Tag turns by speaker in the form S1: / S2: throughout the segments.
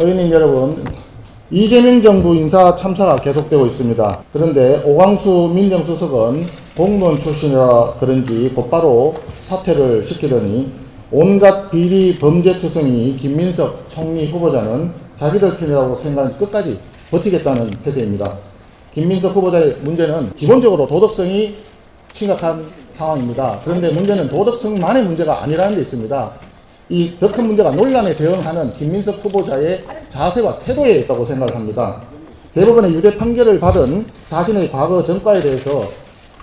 S1: 의원님 여러분, 이재명 정부 인사 참사가 계속되고 있습니다. 그런데 오광수 민정수석은 공무원 출신이라 그런지 곧바로 사퇴를 시키더니 온갖 비리 범죄투성이 김민석 총리 후보자는 자기들 편이라고 생각하니 끝까지 버티겠다는 태세입니다. 김민석 후보자의 문제는 기본적으로 도덕성이 심각한 상황입니다. 그런데 문제는 도덕성만의 문제가 아니라는 데 있습니다. 이 더 큰 문제가 논란에 대응하는 김민석 후보자의 자세와 태도에 있다고 생각을 합니다. 대법원의 유죄 판결을 받은 자신의 과거 전과에 대해서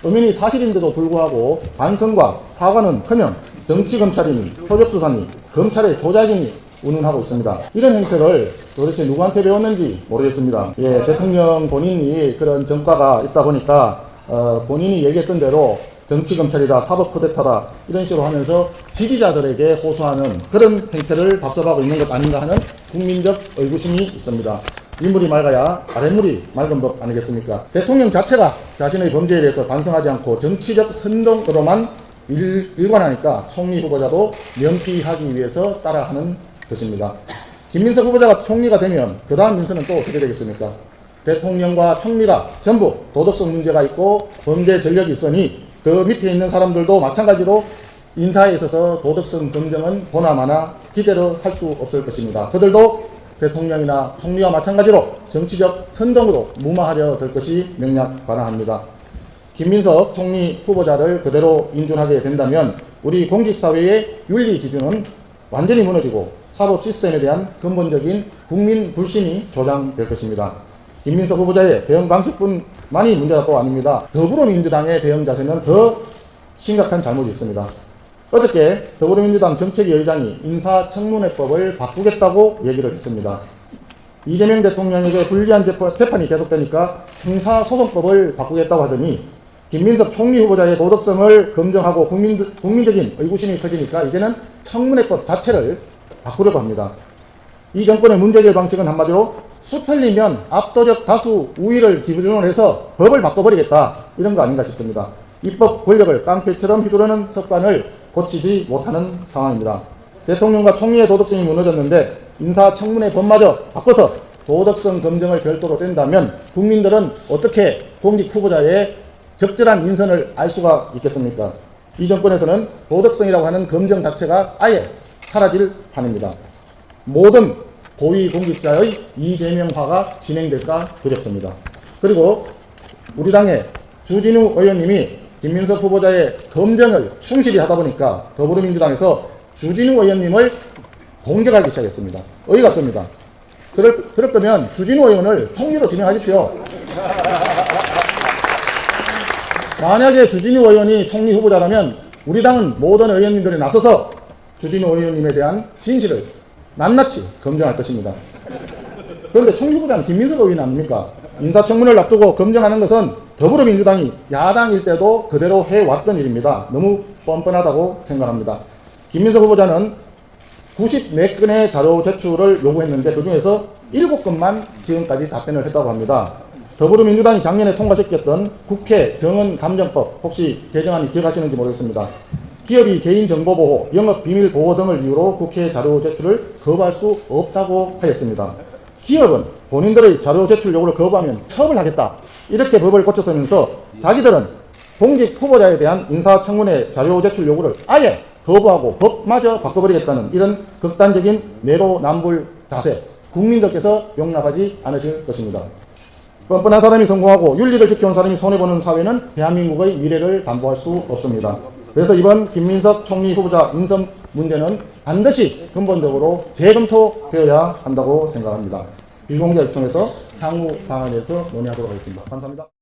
S1: 엄연히 사실인데도 불구하고 반성과 사과는커녕 정치검찰이니 표적수사니 검찰의 조작이니 운운하고 있습니다. 이런 행태를 도대체 누구한테 배웠는지 모르겠습니다. 대통령 본인이 그런 전과가 있다 보니까 본인이 얘기했던 대로 정치검찰이다, 사법쿠데타다 이런 식으로 하면서 지지자들에게 호소하는 그런 행태를 답습하고 있는 것 아닌가 하는 국민적 의구심이 있습니다. 윗물이 맑아야 아랫물이 맑은 법 아니겠습니까? 대통령 자체가 자신의 범죄에 대해서 반성하지 않고 정치적 선동으로만 일관하니까 총리 후보자도 면피하기 위해서 따라하는 것입니다. 김민석 후보자가 총리가 되면 그 다음 민선은 또 어떻게 되겠습니까? 대통령과 총리가 전부 도덕성 문제가 있고 범죄 전력이 있으니 그 밑에 있는 사람들도 마찬가지로 인사에 있어서 도덕성 검증은 보나마나 기대를 할 수 없을 것입니다. 그들도 대통령이나 총리와 마찬가지로 정치적 선동으로 무마하려 될 것이 명약관화합니다. 김민석 총리 후보자를 그대로 인준하게 된다면 우리 공직사회의 윤리 기준은 완전히 무너지고 사법 시스템에 대한 근본적인 국민 불신이 조장될 것입니다. 김민석 후보자의 대응 방식뿐만이 문제가 또 아닙니다. 더불어민주당의 대응 자세는 더 심각한 잘못이 있습니다. 어저께 더불어민주당 정책위 의장이 인사청문회법을 바꾸겠다고 얘기를 했습니다. 이재명 대통령에게 불리한 재판이 계속되니까 형사소송법을 바꾸겠다고 하더니 김민석 총리 후보자의 도덕성을 검증하고 국민적인 의구심이 커지니까 이제는 청문회법 자체를 바꾸려고 합니다. 이 정권의 문제제기 방식은 한마디로 수 틀리면 압도적 다수 우위를 기준으로 해서 법을 바꿔버리겠다 이런 거 아닌가 싶습니다. 입법 권력을 깡패처럼 휘두르는 습관을 고치지 못하는 상황입니다. 대통령과 총리의 도덕성이 무너졌는데 인사청문회법마저 바꿔서 도덕성 검증을 별도로 뗀다면 국민들은 어떻게 공직 후보자의 적절한 인선을 알 수가 있겠습니까? 이 정권에서는 도덕성이라고 하는 검증 자체가 아예 사라질 판입니다. 모든 고위공직자의 이재명화가 진행될까 두렵습니다. 그리고 우리 당의 주진우 의원님이 김민석 후보자의 검증을 충실히 하다 보니까 더불어민주당에서 주진우 의원님을 공격하기 시작했습니다. 어이가 없습니다. 그럴 거면 주진우 의원을 총리로 지명하십시오. 만약에 주진우 의원이 총리 후보자라면 우리 당은 모든 의원님들이 나서서 주진우 의원님에 대한 진실을 낱낱이 검증할 것입니다. 그런데 총리 후보자는 김민석 의원 아닙니까? 인사청문회를 앞두고 검증하는 것은 더불어민주당이 야당일 때도 그대로 해왔던 일입니다. 너무 뻔뻔하다고 생각합니다. 김민석 후보자는 94건의 자료 제출을 요구했는데 그중에서 7건만 지금까지 답변을 했다고 합니다. 더불어민주당이 작년에 통과시켰던 국회 정언감정법 혹시 개정안이 기억하시는지 모르겠습니다. 기업이 개인정보보호, 영업비밀보호 등을 이유로 국회 자료 제출을 거부할 수 없다고 하였습니다. 기업은 본인들의 자료 제출 요구를 거부하면 처벌하겠다 이렇게 법을 고쳐서면서 자기들은 공직 후보자에 대한 인사청문회 자료 제출 요구를 아예 거부하고 법마저 바꿔버리겠다는 이런 극단적인 내로남불 자세 국민들께서 용납하지 않으실 것입니다. 뻔뻔한 사람이 성공하고 윤리를 지켜온 사람이 손해보는 사회는 대한민국의 미래를 담보할 수 없습니다. 그래서 이번 김민석 총리 후보자 인선 문제는 반드시 근본적으로 재검토되어야 한다고 생각합니다. 비공개를 통해서 향후 방안에서 논의하도록 하겠습니다. 감사합니다.